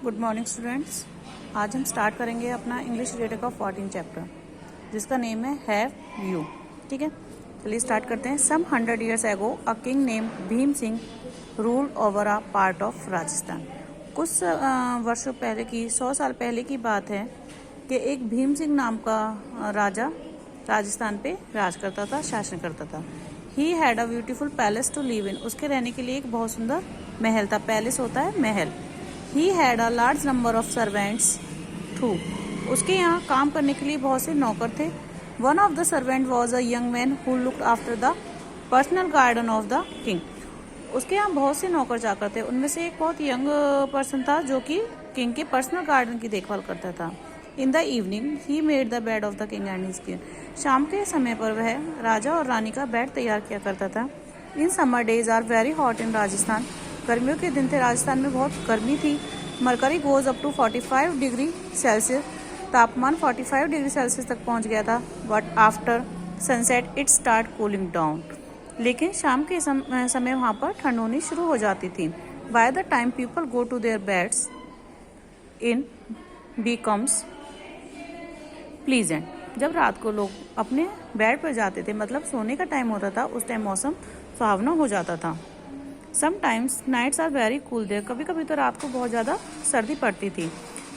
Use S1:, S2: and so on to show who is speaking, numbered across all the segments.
S1: Good morning students. आज हम start करेंगे अपना इंग्लिश रीडर का 14 चैप्टर जिसका नेम है हैव यू। ठीक है, चलिए स्टार्ट करते हैं। सम 100 years ago a king name Bhim Singh ruled over a part of Rajasthan. कुछ वर्षों पहले की 100 साल पहले की बात है कि एक भीम सिंह नाम का राजा राजस्थान पे राज करता था, शासन करता था। He had a beautiful palace to live in. उसके रहने के लिए एक बहुत सुंदर महल था। पैलेस होता है महल। He had a large number of servants too. उसके यहाँ काम करने के लिए बहुत से नौकर थे। One of the servant was a young man who looked after the personal garden of the king. उसके यहाँ बहुत से नौकर चाकर थे। उनमें से एक बहुत यंग पर्सन था जो कि किंग के पर्सनल गार्डन की देखभाल करता था। In the evening he made the bed of the king and his queen. शाम के समय पर वह राजा और रानी का बेड तैयार किया करता था। In summer days are very hot in Rajasthan. गर्मियों के दिन थे, राजस्थान में बहुत गर्मी थी। Mercury goes up to 45 degree Celsius. तापमान 45 डिग्री सेल्सियस तक पहुंच गया था। But after sunset it start cooling down. लेकिन शाम के समय वहाँ पर ठंड होनी शुरू हो जाती थी। By the time people go to their beds in becomes pleasant. जब रात को लोग अपने बेड पर जाते थे, मतलब सोने का टाइम होता था, उस टाइम मौसम सुहावना हो जाता था। Sometimes nights are very cool there. कभी कभी तो रात को बहुत ज़्यादा सर्दी पड़ती थी।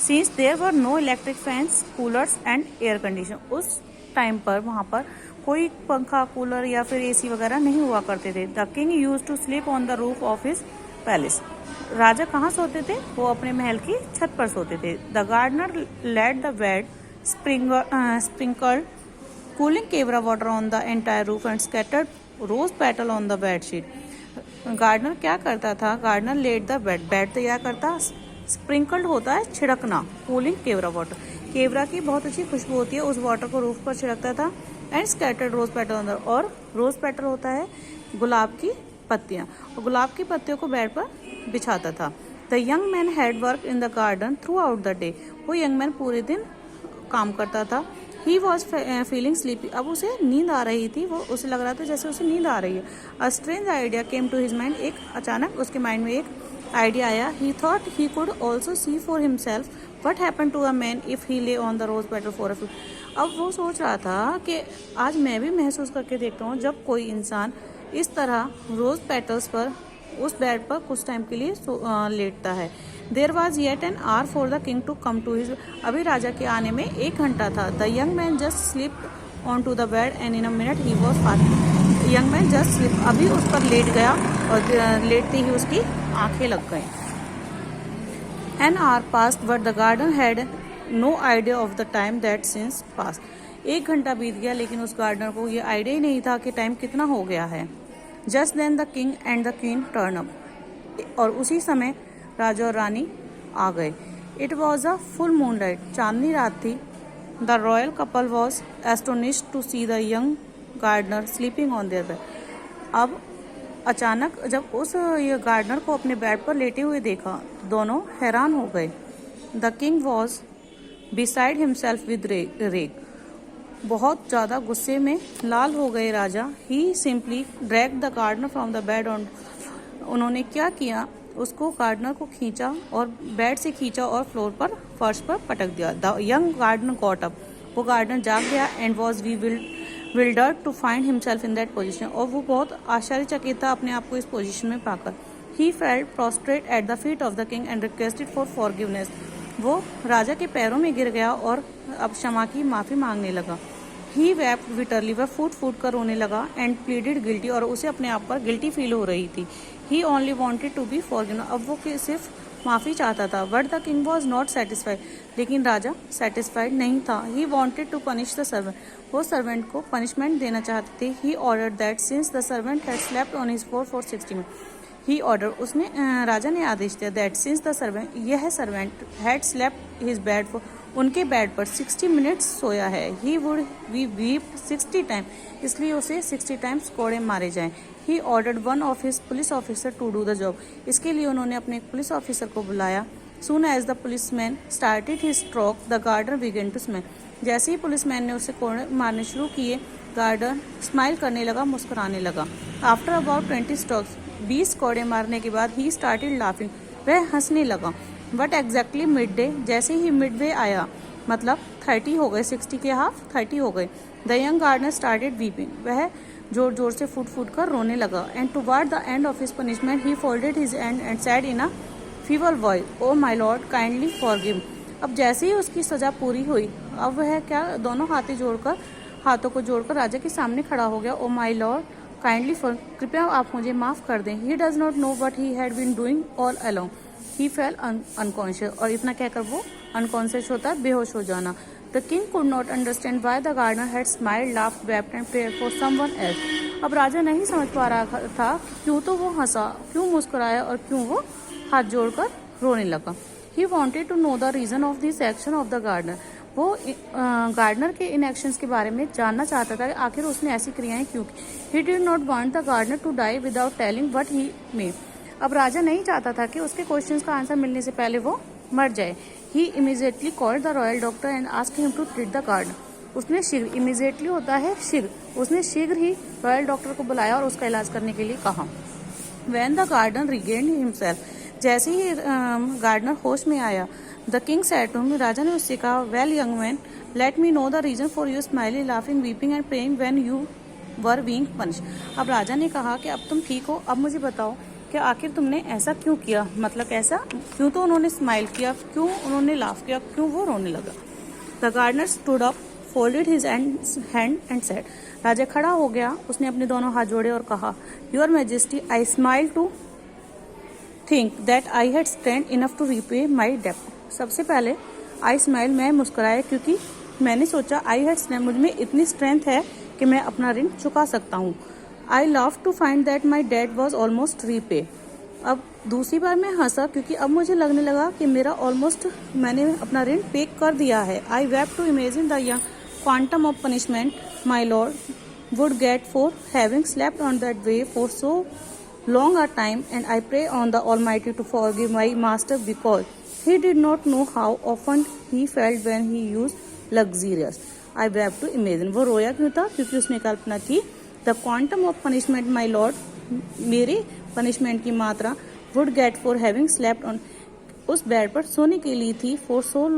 S1: Since there were no electric fans, coolers and air condition. उस टाइम पर वहाँ पर कोई पंखा, कूलर या फिर एसी वगैरह नहीं हुआ करते थे। The king used to sleep on the roof of his palace. राजा कहाँ सोते थे? वो अपने महल की छत पर सोते थे। The gardener let the bed sprinkled cooling kewra water on the entire roof and scattered rose petal on the bedsheet. Gardener क्या करता था? गार्डनर लेट द बेड तैयार करता। स्प्रिंकल्ड होता है छिड़कना, कूलिंग केवरा वाटर। केवरा की बहुत अच्छी खुशबू होती है, उस वाटर को रूफ पर छिड़कता था। And scattered rose petal on the, और रोज पेटल होता है गुलाब की पत्तियां, और गुलाब की पत्तियों को बेड पर बिछाता था। The young man had work in the garden through out the day. वो यंग मैन पूरे दिन काम करता था। He was feeling sleepy. अब उसे नींद आ रही थी। वो उसे लग रहा था जैसे उसे नींद आ रही है। A strange idea came to his mind. एक अचानक उसके माइंड में एक आइडिया आया। He thought he could also see for himself what happen to a man if he lay on the rose petal for a few. अब वो सोच रहा था कि आज मैं भी महसूस करके देखता हूँ जब कोई इंसान इस तरह रोज पेटल्स पर उस बेड पर कुछ टाइम के लिए लेटता है। There was yet an hour for the king to come to his. अभी राजा के आने में 1 घंटा था। The young man just slip on to the bed and in a minute he was fast. Young man just slip, अभी उस पर लेट गया और लेटते ही उसकी आंखें लग गई। An hour past but the garden had no idea of the time that since passed. 1 घंटा बीत गया लेकिन उस गार्डनर को ये आइडिया ही नहीं था कि टाइम कितना हो गया है। Just then the king and the queen turn up. और उसी समय राजा और रानी आ गए। It was a full moon light. चांदनी रात थी। The royal couple was astonished to see the young gardener sleeping on their bed. अब अचानक जब उस गार्डनर को अपने बेड पर लेटे हुए देखा, दोनों हैरान हो गए। The king was beside himself with rage. बहुत ज़्यादा गुस्से में लाल हो गए राजा। He simply drag the gardener from the bed on. उन्होंने क्या किया? उसको गार्डनर को खींचा और बेड से खींचा और फ्लोर पर फर्श पर पटक दिया। The young gardener got up. वो गार्डनर जाग गया and was bewildered to find himself in that position. और वो बहुत आश्चर्यचकित था अपने आप को इस पोजीशन में पाकर। He felt prostate at the feet of the king and requested for forgiveness. वो राजा के पैरों में गिर गया और अब क्षमा की माफी मांगने लगा। ही वेप्ट बिटरली। वह फूट फूट कर रोने लगा एंड प्लीडेड गिल्टी। और उसे अपने आप पर गिल्टी फील हो रही थी। He only wanted to be forgiven. अब वो सिर्फ माफी चाहता था। But the king was not satisfied. लेकिन राजा सेटिस्फाइड नहीं था। He wanted to punish the servant. वो सर्वेंट को पनिशमेंट देना चाहते थे। He order that since the servant had slept on his floor for 60 minute. He order, उसने राजा ने आदेश दिया दैट सिंस द सर्वेंट, यह servant had slept his bed for, उनके बेड पर 60 मिनट्स सोया है। He would be weep 60 time. इसलिए उसे 60 टाइम्स कोड़े मारे जाएं। He ordered one of his police officer to do the job. इसके लिए उन्होंने अपने एक पुलिस ऑफिसर को बुलाया। Soon as the policeman started his stroke the gardener began to smile. जैसे ही पुलिसमैन ने उसे कोड़े मारने शुरू किए, गार्डनर स्माइल करने लगा, मुस्कुराने लगा। आफ्टर अबाउट 20 स्ट्रोक्स, 20 कोड़े मारने के बाद ही स्टार्टेड लाफिंग। वह हंसने लगा। बट एग्जैक्टली मिड डे, जैसे ही मिड वे आया, मतलब 30 हो गए, 60 के हाफ 30 हो गए, the young gardener started weeping, वह जोर जोर से फूट फूट कर रोने लगा। And toward the end of his punishment he folded his hand and said in a feeble voice, oh my lord kindly forgive. अब जैसे ही उसकी सजा पूरी हुई, अब वह क्या दोनों हाथों को जोड़कर राजा के सामने खड़ा हो गया। Oh my lord kindly for, कृपया आप मुझे माफ कर दें। He does not know what he had been doing all along, he fell unconscious, और इतना कहकर वो अनकॉन्शियस होता है, बेहोश हो जाना। The king could not understand why the gardener had smiled, laughed, wept and prayer for someone else. अब राजा नहीं समझ पा रहा था क्यों तो वो हंसा, क्यों मुस्कुराया और क्यों वो हाथ जोड़कर रोने लगा। He wanted to know the reason of this action of the gardener, वो गार्डनर के इन एक्शंस के बारे में जानना चाहता था कि आखिर उसने ऐसी क्रियाएं क्यों की। He did not want the gardener to die without telling what he may, अब राजा नहीं चाहता था कि उसके क्वेश्चंस का आंसर मिलने से पहले वो मर जाए। He immediately called the royal doctor and asked him to treat the gardener, उसने शीघ्र, इमीडिएटली होता है शीघ्र, उसने शीघ्र ही रॉयल डॉक्टर को बुलाया और उसका इलाज करने के लिए कहा। When the gardener regained himself, जैसे ही गार्डनर होश में आया, the king said to him, राजा ने उससे कहा, well young man, let me know the reason for your smiling, laughing, weeping and praying when you were being punished. अब राजा ने कहा कि अब तुम ठीक हो, अब मुझे बताओ कि आखिर तुमने ऐसा क्यों किया, मतलब ऐसा क्यों तो उन्होंने स्माइल किया, क्यों उन्होंने लाफ किया, क्यों वो रोने लगा। The gardener stood up, folded his hand and said, राजा खड़ा हो गया, उसने अपने दोनों हाथ जोड़े और कहा, your majesty, I smile to think that I had strength enough to repay my डेप्ट। सबसे पहले आई स्माइल, मैं मुस्कुराया क्योंकि मैंने सोचा, आई हैड स्ट्रेंथ, मुझ में इतनी स्ट्रेंथ है कि मैं अपना ऋण चुका सकता हूँ। I love to find that my debt was almost repay, अब दूसरी बार मैं हंसा क्योंकि अब मुझे लगने लगा कि मेरा ऑलमोस्ट, मैंने अपना ऋण पे कर दिया है। I weep to imagine the young quantum of punishment my lord would get for having slept on that way for so long a time, and I pray on the Almighty to forgive my master because he did not know how often he felt when he used luxurious. I wept to imagine. वो रोया क्यों था? क्योंकि उसने कल्पना की, the quantum of punishment my lord, मेरे punishment की मात्रा, would get for having slept on, उस बेड पर सोने के लिए थी, for so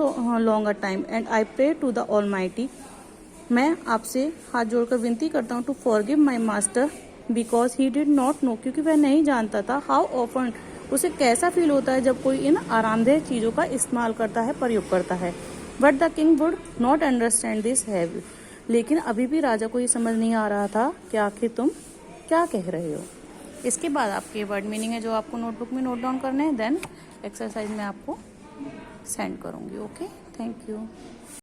S1: long a time, and I pray to the Almighty, मैं आपसे हाथ जोड़कर विनती करता हूँ, to forgive my master because he did not know, क्योंकि वह नहीं जानता था, हाउ ऑफन, उसे कैसा फील होता है जब कोई इन आरामदेह चीज़ों का इस्तेमाल करता है, प्रयोग करता है। But the king would not understand this have, लेकिन अभी भी राजा को ये समझ नहीं आ रहा था कि आखिर तुम क्या कह रहे हो। इसके बाद आपके वर्ड मीनिंग है जो आपको नोटबुक में नोट डाउन करने हैं, देन एक्सरसाइज में आपको सेंड करूँगी। Okay, thank you.